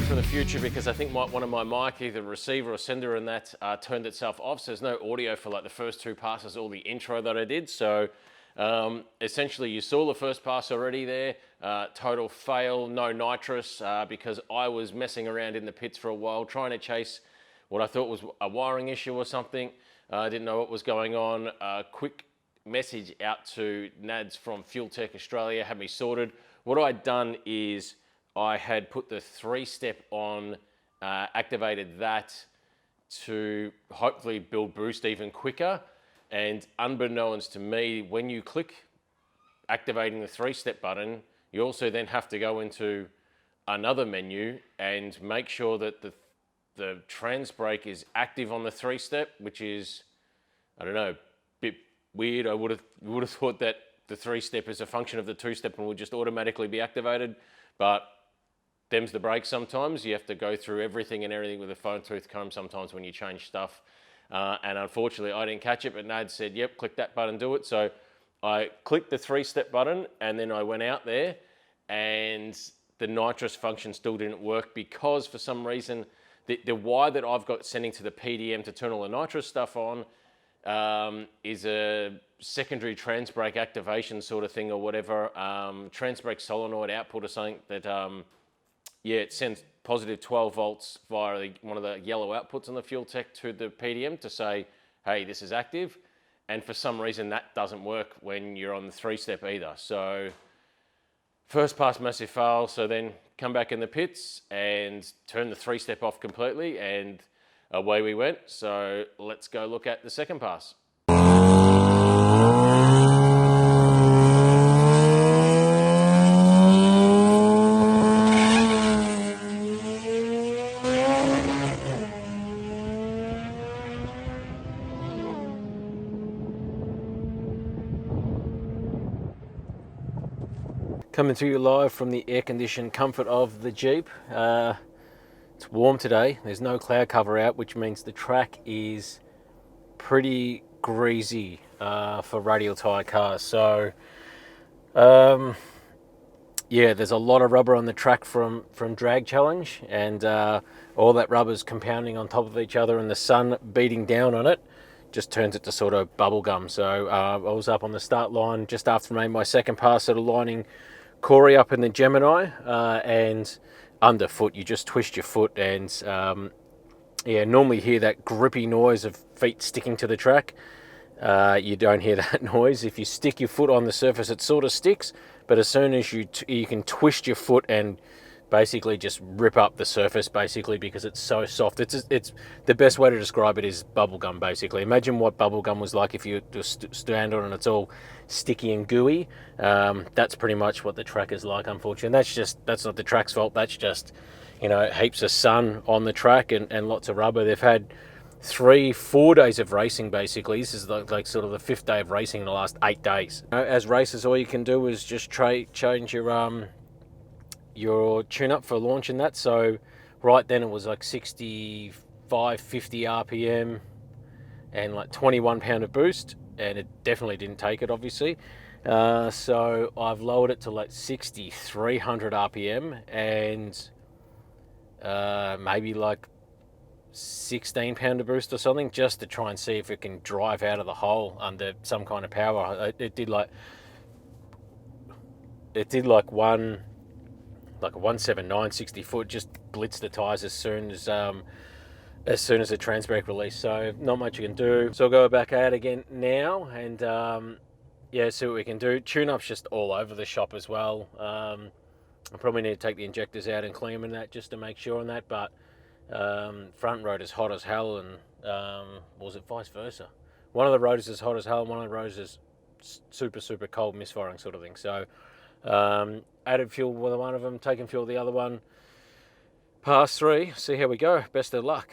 from the future because I think one of my mic, either receiver or sender in that, turned itself off. So there's no audio for like the first two passes, all the intro that I did. So essentially you saw the first pass already there, total fail, no nitrous, because I was messing around in the pits for a while trying to chase what I thought was a wiring issue or something. I didn't know what was going on. Quick message out to Nads from Fuel Tech Australia, had me sorted. What I'd done is I had put the 3-step on, activated that to hopefully build boost even quicker. And unbeknownst to me, when you click activating the 3-step button, you also then have to go into another menu and make sure that the trans brake is active on the 3-step, which is, I don't know, a bit weird. I would have thought that the 3-step is a function of the 2-step and would just automatically be activated, but them's the brakes sometimes. You have to go through everything and everything with a fine tooth comb sometimes when you change stuff. And unfortunately, I didn't catch it, but Nad said, yep, click that button, do it. So I clicked the 3-step button and then I went out there and the nitrous function still didn't work because for some reason, the wire that I've got sending to the PDM to turn all the nitrous stuff on is a secondary trans brake activation sort of thing or whatever, trans brake solenoid output or something that, yeah, it sends positive 12 volts via one of the yellow outputs on the Fuel Tech to the PDM to say, hey, this is active. And for some reason that doesn't work when you're on the 3-step either. So first pass, massive fail. So then come back in the pits and turn the 3-step off completely and away we went. So let's go look at the second pass. Coming to you live from the air-conditioned comfort of the Jeep. It's warm today. There's no cloud cover out, which means the track is pretty greasy for radial tyre cars. So, yeah, there's a lot of rubber on the track from drag challenge, and all that rubber's compounding on top of each other, and the sun beating down on it just turns it to sort of bubble gum. So I was up on the start line just after I made my second pass, sort of lining Corey up in the Gemini, and underfoot you just twist your foot and yeah, normally hear that grippy noise of feet sticking to the track. You don't hear that noise. If you stick your foot on the surface it sort of sticks, but as soon as you can twist your foot and basically just rip up the surface basically because it's so soft. It's the best way to describe it is bubblegum basically. Imagine what bubblegum was like if you just stand on it and it's all sticky and gooey. That's pretty much what the track is like, unfortunately. That's not the track's fault. That's just, you know, heaps of sun on the track and lots of rubber. They've had 3-4 days of racing basically. This is like sort of the 5th day of racing in the last 8 days. As racers, all you can do is just change your tune-up for launching that. So right then it was like 65, 50 RPM and like 21 pound of boost, and it definitely didn't take it obviously. So I've lowered it to like 6,300 RPM and maybe like 16 pound of boost or something, just to try and see if it can drive out of the hole under some kind of power. It did like a 179 60 foot, just blitzed the tires as soon as the trans brake released. So not much you can do. So I'll go back out again now and yeah, see what we can do. Tune-up's just all over the shop as well. I probably need to take the injectors out and clean them and that just to make sure on that, but front rotor's hot as hell, and was it vice versa? One of the rotors is hot as hell and one of the rotors is super cold, misfiring sort of thing. So added fuel with one of them, taken fuel with the other one. Pass 3, see how we go. Best of luck.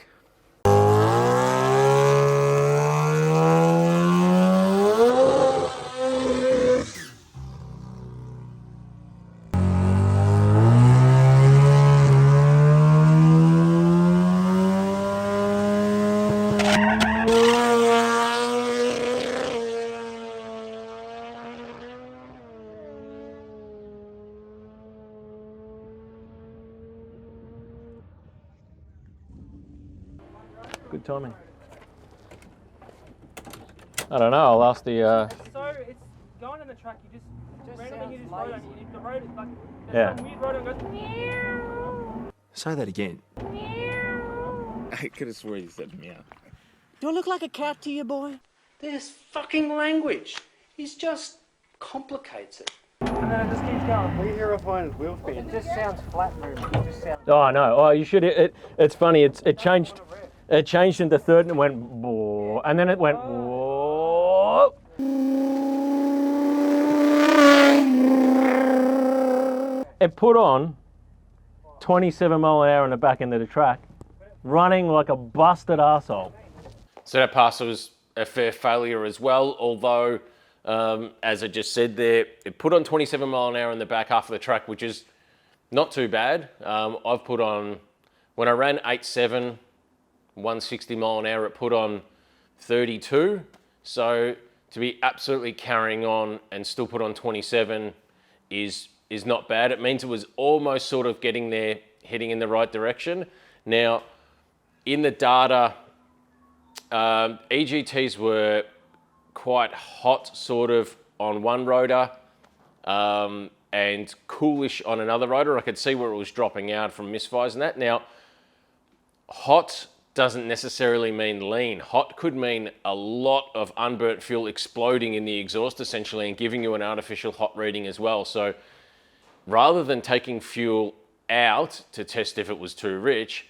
Good timing. I don't know. I'll ask the. It's going on the track. You just randomly hear this road, and the road is like Yeah. some weird road and goes. Meow. Say that again. I could have sworn you said meow. Do I look like a cat to you, boy? This fucking language. He's just complicates it. And then it just keeps going. We hear a behind wheel spin. It just sounds flat moving. It just sounds. Oh no! Oh, you should. It's funny. It changed. It changed into third and it went, whoa, and then it went, whoa. It put on 27 mile an hour in the back end of the track, running like a busted arsehole. So that pass was a fair failure as well, although, as I just said there, it put on 27 mile an hour in the back half of the track, which is not too bad. I've put on, when I ran 8.7, 160 mile an hour, it put on 32. So to be absolutely carrying on and still put on 27 is not bad. It means it was almost sort of getting there, heading in the right direction. Now, in the data, EGTs were quite hot sort of on one rotor and coolish on another rotor. I could see where it was dropping out from misfires and that. Now, hot doesn't necessarily mean lean. Hot could mean a lot of unburnt fuel exploding in the exhaust essentially and giving you an artificial hot reading as well. So rather than taking fuel out to test if it was too rich,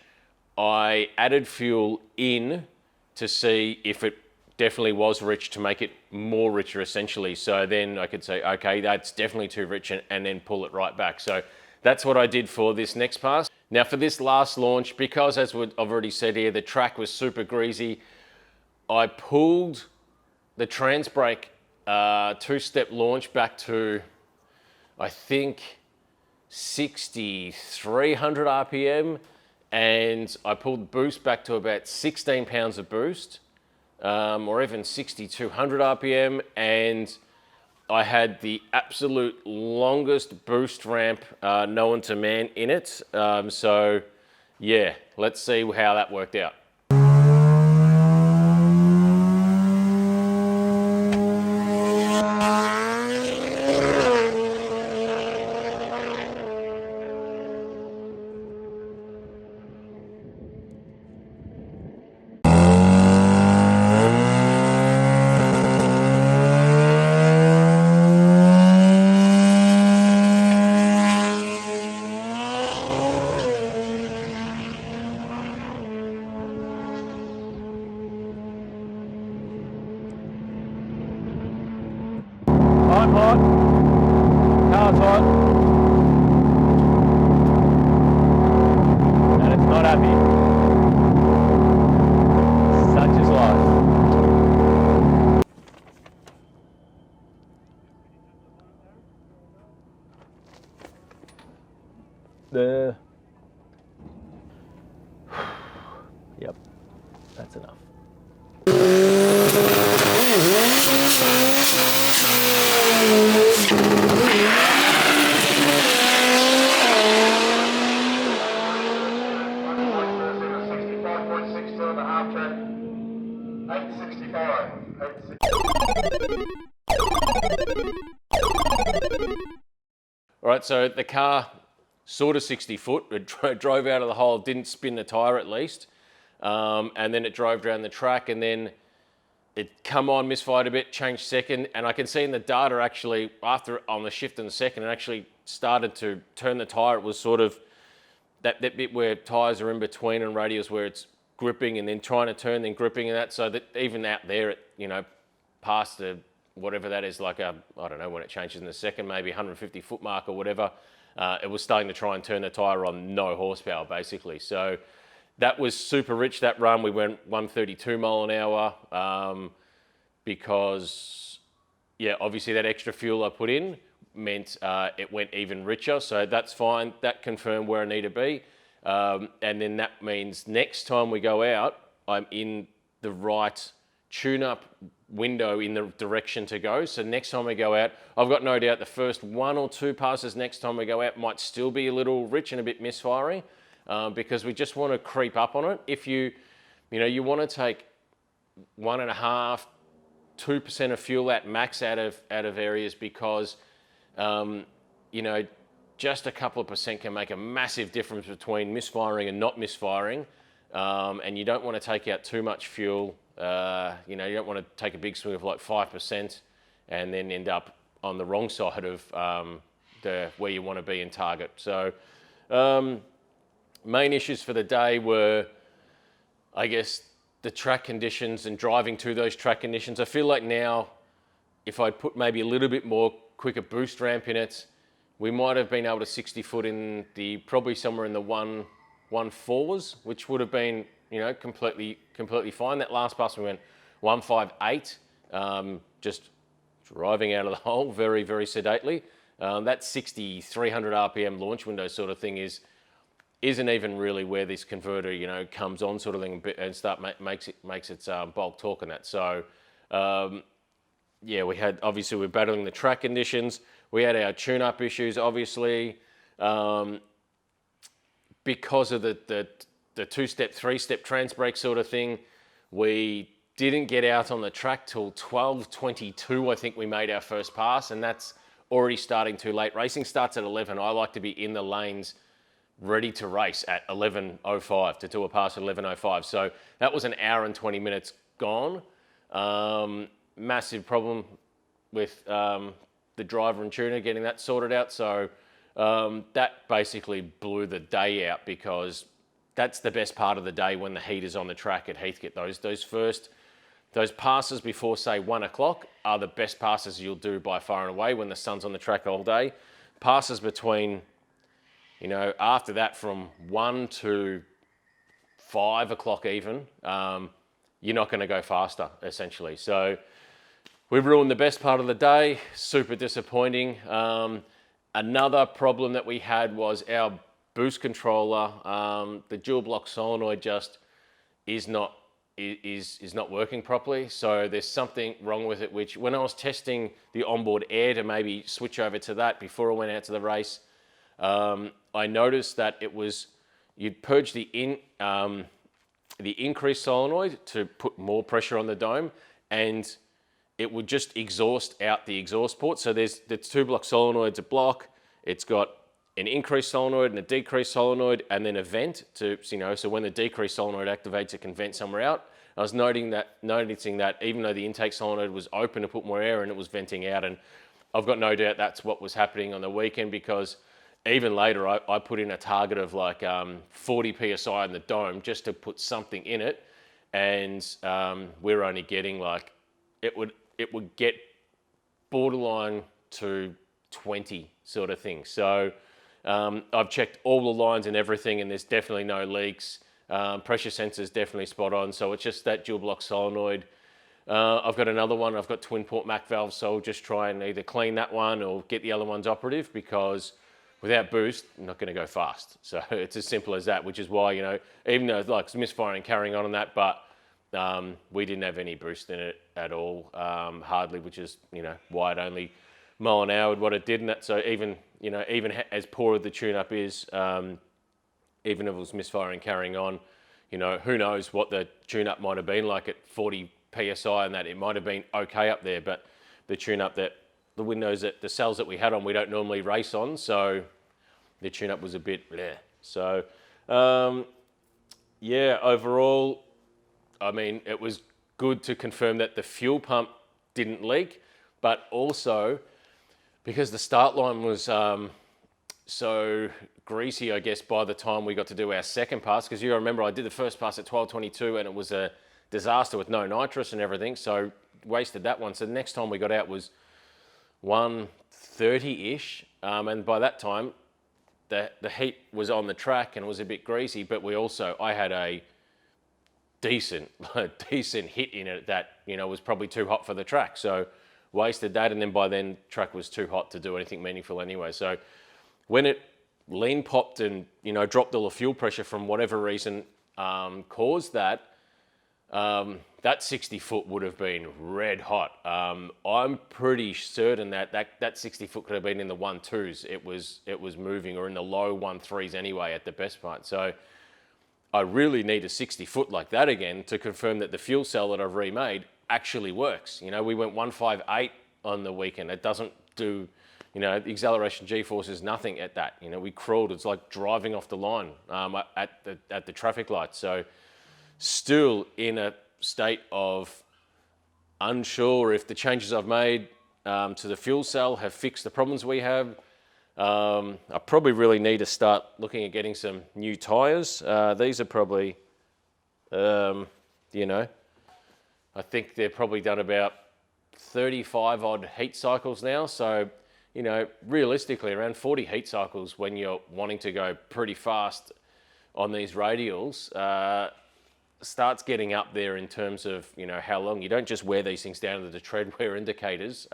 I added fuel in to see if it definitely was rich to make it more richer essentially. So then I could say, okay, that's definitely too rich and then pull it right back. So that's what I did for this next pass. Now for this last launch, because as I've already said here, the track was super greasy, I pulled the trans brake two-step launch back to, I think, 6,300 RPM, and I pulled boost back to about 16 pounds of boost, or even 6,200 RPM, and I had the absolute longest boost ramp known to man in it. So yeah, let's see how that worked out. I'm hot, car's hot, and it's not happy. Such is life. Yep, that's enough. All right, so the car sort of 60 foot, it drove out of the hole, didn't spin the tyre at least, and then it drove around the track, and then it come on, misfired a bit, changed second, and I can see in the data actually, after on the shift in the second, it actually started to turn the tyre. It was sort of that bit where tyres are in between and radials where it's gripping and then trying to turn, then gripping and that, so that even out there, it, you know, past the, whatever that is, like a, I don't know when it changes in the second, maybe 150 foot mark or whatever, it was starting to try and turn the tyre on no horsepower basically. So that was super rich, that run. We went 132 mile an hour because, yeah, obviously that extra fuel I put in meant it went even richer. So that's fine. That confirmed where I need to be. And then that means next time we go out, I'm in the right tune-up window in the direction to go. So next time we go out, I've got no doubt the first one or two passes next time we go out might still be a little rich and a bit misfiring because we just want to creep up on it. If you you know, you want to take 1.5, 2% of fuel at max out of areas because, you know, just a couple of percent can make a massive difference between misfiring and not misfiring. And you don't want to take out too much fuel. You know, you don't want to take a big swing of like 5% and then end up on the wrong side of where you want to be in target. So main issues for the day were, I guess, the track conditions and driving to those track conditions. I feel like now, if I put maybe a little bit more quicker boost ramp in it, we might have been able to 60 foot in probably somewhere in the 1.4s, which would have been, you know, completely fine. That last pass we went 1.58, just driving out of the hole very, very sedately. That 300 RPM launch window sort of thing isn't even really where this converter, you know, comes on sort of thing and makes its bulk torque and that. So yeah, we're battling the track conditions. We had our tune-up issues, obviously, because of the two-step, three-step trans brake sort of thing. We didn't get out on the track till 12:22. I think we made our first pass, and that's already starting too late. Racing starts at 11. I like to be in the lanes, ready to race at 11:05 to do a pass at 11:05. So that was an hour and 20 minutes gone. Massive problem with the driver and tuner getting that sorted out. So that basically blew the day out because that's the best part of the day when the heat is on the track at Heathcote. Those passes before, say, 1 o'clock are the best passes you'll do by far and away when the sun's on the track all day. Passes between, you know, after that from 1 to 5 o'clock even, you're not going to go faster, essentially. So we've ruined the best part of the day. Super disappointing. Another problem that we had was our boost controller. The dual block solenoid just is not working properly. So there's something wrong with it, which when I was testing the onboard air to maybe switch over to that before I went out to the race, I noticed that you'd purge the increased solenoid to put more pressure on the dome, and it would just exhaust out the exhaust port. So there's the two block solenoids a block. It's got an increased solenoid and a decreased solenoid, and then a vent to, you know, so when the decreased solenoid activates, it can vent somewhere out. I was noticing that even though the intake solenoid was open to put more air in, it was venting out, and I've got no doubt that's what was happening on the weekend, because even later I put in a target of like 40 PSI in the dome just to put something in it, and we're only getting like, it would get borderline to 20 sort of thing. So I've checked all the lines and everything, and there's definitely no leaks. Pressure sensor's definitely spot on. So it's just that dual block solenoid. I've got another one. I've got twin port Mac valves, so I'll just try and either clean that one or get the other ones operative, because without boost, I'm not going to go fast. So it's as simple as that, which is why, you know, even though like it's misfiring and carrying on that, but we didn't have any boost in it at all, hardly, which is, you know, why it only mile an hour what it did in that. So even, you know, even as poor as the tune-up is, even if it was misfiring carrying on, you know, who knows what the tune-up might have been like at 40 PSI, and that it might have been okay up there, but the tune-up that, the windows that, the cells that we had on, we don't normally race on, so the tune-up was a bit bleh. So, yeah, overall, I mean, it was good to confirm that the fuel pump didn't leak, but also because the start line was so greasy, I guess, by the time we got to do our second pass, because you remember I did the first pass at 12:22 and it was a disaster with no nitrous and everything, so wasted that one. So the next time we got out was 1:30-ish, and by that time the heat was on the track and it was a bit greasy, but I had a decent hit in it that, you know, was probably too hot for the track, so wasted that, and then by then track was too hot to do anything meaningful anyway. So when it lean popped and, you know, dropped all the fuel pressure from whatever reason caused that, that 60 foot would have been red hot. I'm pretty certain that 60 foot could have been in the 1.2s. It was moving, or in the low 1.3s anyway at the best part. So I really need a 60 foot like that again to confirm that the fuel cell that I've remade actually works. You know, we went 158 on the weekend. It doesn't do, you know, the acceleration G-force is nothing at that. You know, we crawled. It's like driving off the line at the traffic light. So still in a state of unsure if the changes I've made to the fuel cell have fixed the problems we have. I probably really need to start looking at getting some new tyres. These are probably, you know, I think they're probably done about 35 odd heat cycles now. So, you know, realistically around 40 heat cycles when you're wanting to go pretty fast on these radials, starts getting up there in terms of, you know, how long. You don't just wear these things down to the tread wear indicators.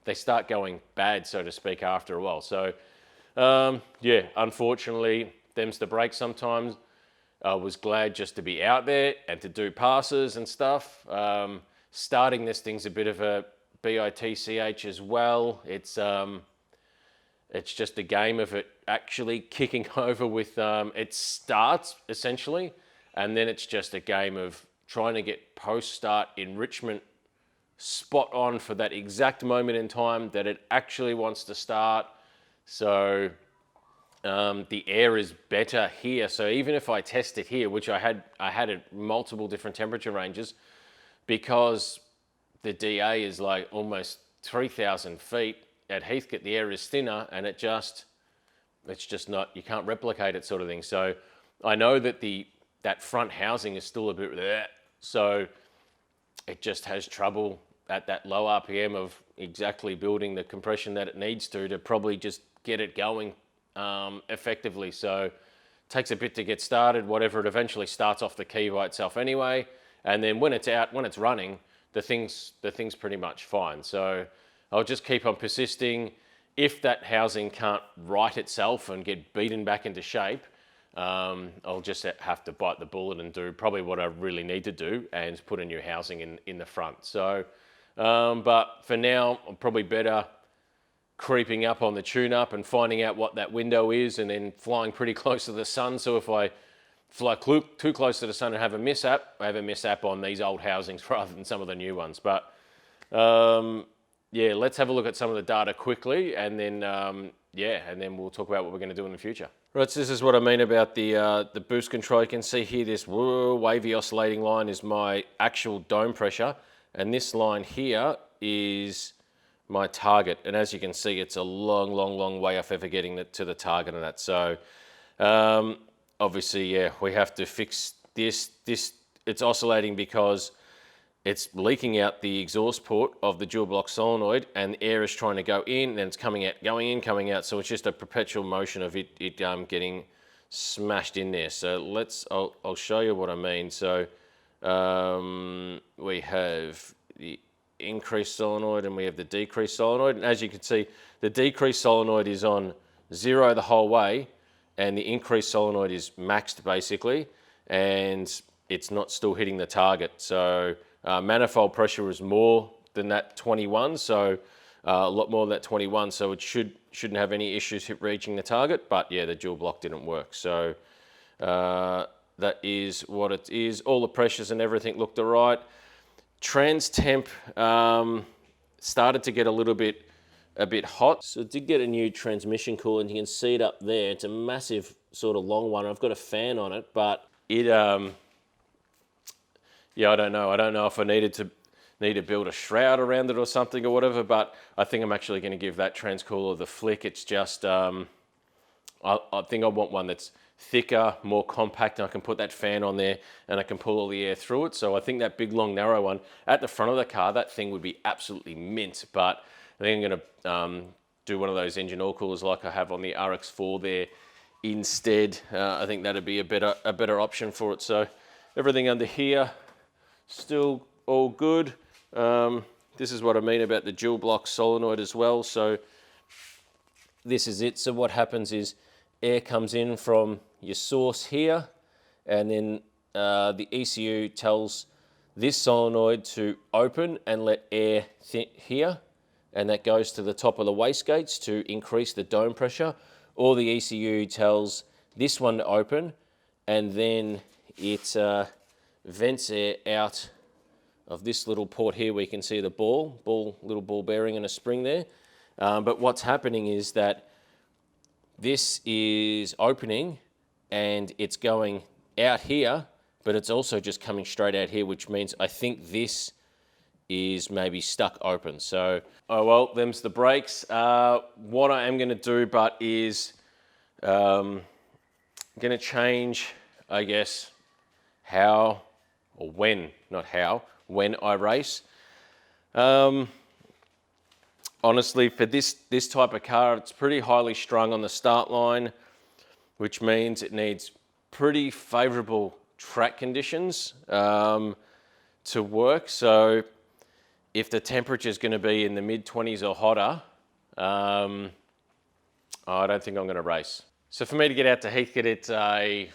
They start going bad, so to speak, after a while. So, yeah, unfortunately, them's the break sometimes. I was glad just to be out there and to do passes and stuff. Starting this thing's a bit of a bitch as well. It's just a game of it actually kicking over with, it starts essentially, and then it's just a game of trying to get post-start enrichment spot on for that exact moment in time that it actually wants to start. So the air is better here. So even if I test it here, which I had at multiple different temperature ranges, because the DA is like almost 3,000 feet at Heathcote, the air is thinner, and it's just not, you can't replicate it, sort of thing. So I know that that front housing is still a bit there, so it just has trouble at that low RPM of exactly building the compression that it needs to probably just get it going effectively. So it takes a bit to get started, whatever. It eventually starts off the key by itself anyway, and then when it's out, when it's running, the thing's pretty much fine. So I'll just keep on persisting. If that housing can't right itself and get beaten back into shape, I'll just have to bite the bullet and do probably what I really need to do and put a new housing in the front. So, but for now, I'm probably better creeping up on the tune-up and finding out what that window is, and then flying pretty close to the sun. So if I fly too close to the sun and have a mishap, I have a mishap on these old housings rather than some of the new ones. But yeah, let's have a look at some of the data quickly, and then yeah, and then we'll talk about what we're going to do in the future. Right, so this is what I mean about the boost control. You can see here this wavy oscillating line is my actual dome pressure, and this line here is my target. And as you can see, it's a long way off ever getting to the target of that. So obviously, yeah, we have to fix this. It's oscillating because it's leaking out the exhaust port of the dual block solenoid, and air is trying to go in, and it's coming out, going in, coming out. So it's just a perpetual motion of it getting smashed in there. So I'll show you what I mean. So we have the increased solenoid and we have the decreased solenoid. And as you can see, the decreased solenoid is on 0 the whole way, and the increased solenoid is maxed basically, and it's not still hitting the target. So manifold pressure is more than that 21, so a lot more than that 21, so it shouldn't have any issues reaching the target, but yeah, the dual block didn't work. So that is what it is. All the pressures and everything looked all right. Trans temp started to get a bit hot, so it did get a new transmission cooler, and you can see it up there. It's a massive sort of long one. I've got a fan on it, but it yeah, I don't know if I need to build a shroud around it or something or whatever, but I think I'm actually going to give that transcooler the flick. It's just, I think I want one that's thicker, more compact, and I can put that fan on there and I can pull all the air through it. So I think that big, long, narrow one at the front of the car, that thing would be absolutely mint, but I think I'm going to do one of those engine oil coolers like I have on the RX4 there instead. I think that'd be a better option for it. So everything under here, still all good. This is what I mean about the dual block solenoid as well. So this is it. So what happens is air comes in from your source here, and then the ECU tells this solenoid to open and let air here, and that goes to the top of the wastegates to increase the dome pressure. Or the ECU tells this one to open and then it vents air out of this little port here where you can see the little ball bearing and a spring there. But what's happening is that this is opening and it's going out here, but it's also just coming straight out here, which means I think this is maybe stuck open. So, oh well, them's the brakes. What I am going to do, but is going to change, I guess, how or when, not how, when I race. Honestly, for this type of car, it's pretty highly strung on the start line, which means it needs pretty favourable track conditions to work. So if the temperature is going to be in the mid-20s or hotter, I don't think I'm going to race. So for me to get out to Heathcote, it's a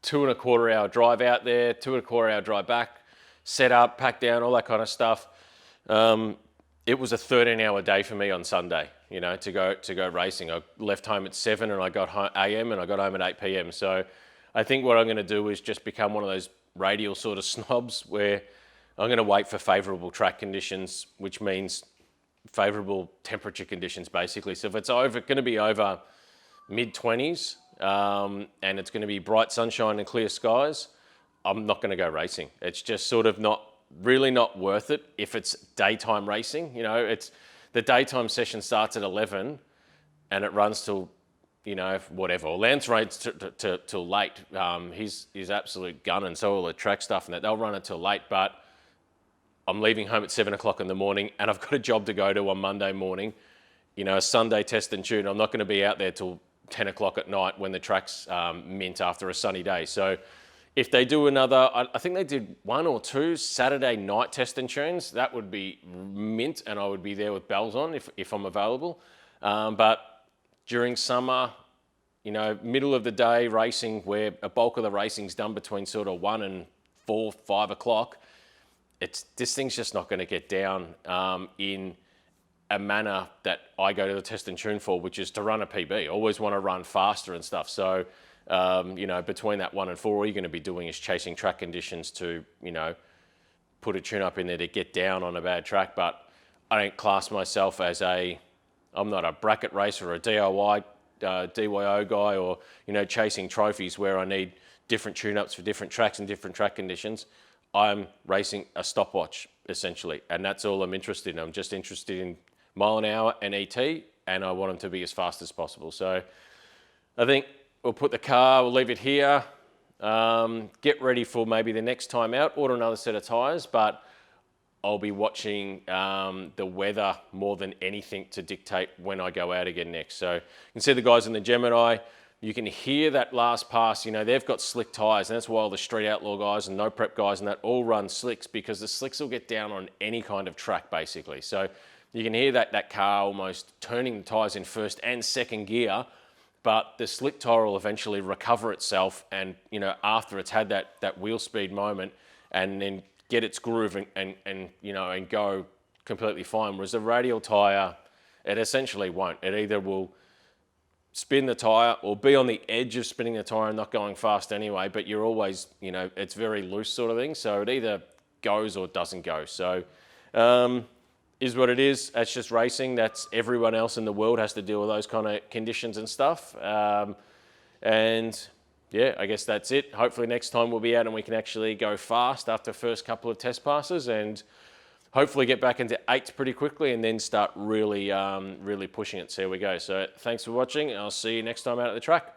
2.25 hour drive out there, 2.25 hour drive back, set up, pack down, all that kind of stuff. It was a 13-hour day for me on Sunday, you know, to go racing. I left home at 7 and I got home AM and I got home at 8 PM. So I think what I'm going to do is just become one of those radial sort of snobs where I'm going to wait for favourable track conditions, which means favourable temperature conditions basically. So if it's going to be over mid-20s and it's going to be bright sunshine and clear skies, I'm not going to go racing. It's just sort of really not worth it if it's daytime racing. You know, it's the daytime session starts at 11 and it runs till, you know, whatever. Lance runs till late. He's absolute gunning, so all the track stuff and that, they'll run it till late, but I'm leaving home at 7 o'clock in the morning and I've got a job to go to on Monday morning, you know, a Sunday test and tune. I'm not going to be out there till 10 o'clock at night when the track's mint after a sunny day. So if they do another, I think they did 1 or 2 Saturday night test and tunes, that would be mint and I would be there with bells on if I'm available. But during summer, you know, middle of the day racing where a bulk of the racing's done between sort of 1 and 4, 5 o'clock, this thing's just not going to get down in a manner that I go to the test and tune for, which is to run a PB. I always want to run faster and stuff. So, you know, between that 1 and 4, all you're going to be doing is chasing track conditions to, you know, put a tune up in there to get down on a bad track. But I don't class myself as I'm not a bracket racer or a DIY, DYO guy or, you know, chasing trophies where I need different tune-ups for different tracks and different track conditions. I'm racing a stopwatch, essentially, and that's all I'm interested in. I'm just interested in mile an hour and ET, and I want them to be as fast as possible. So I think we'll we'll leave it here, get ready for maybe the next time out, order another set of tyres, but I'll be watching the weather more than anything to dictate when I go out again next. So you can see the guys in the Gemini. You can hear that last pass, you know, they've got slick tyres, and that's why all the street outlaw guys and no prep guys and that all run slicks, because the slicks will get down on any kind of track, basically. So you can hear that car almost turning the tyres in first and second gear, but the slick tyre will eventually recover itself and, you know, after it's had that wheel speed moment and then get its groove and you know, and go completely fine. Whereas the radial tyre, it essentially won't. It either will spin the tyre or be on the edge of spinning the tyre and not going fast anyway, but you're always, you know, it's very loose sort of thing. So it either goes or doesn't go. So is what it is. That's just racing. That's everyone else in the world has to deal with those kind of conditions and stuff. And yeah, I guess that's it. Hopefully next time we'll be out and we can actually go fast after the first couple of test passes and hopefully get back into 8s pretty quickly and then start really pushing it. So here we go. So thanks for watching. I'll see you next time out at the track.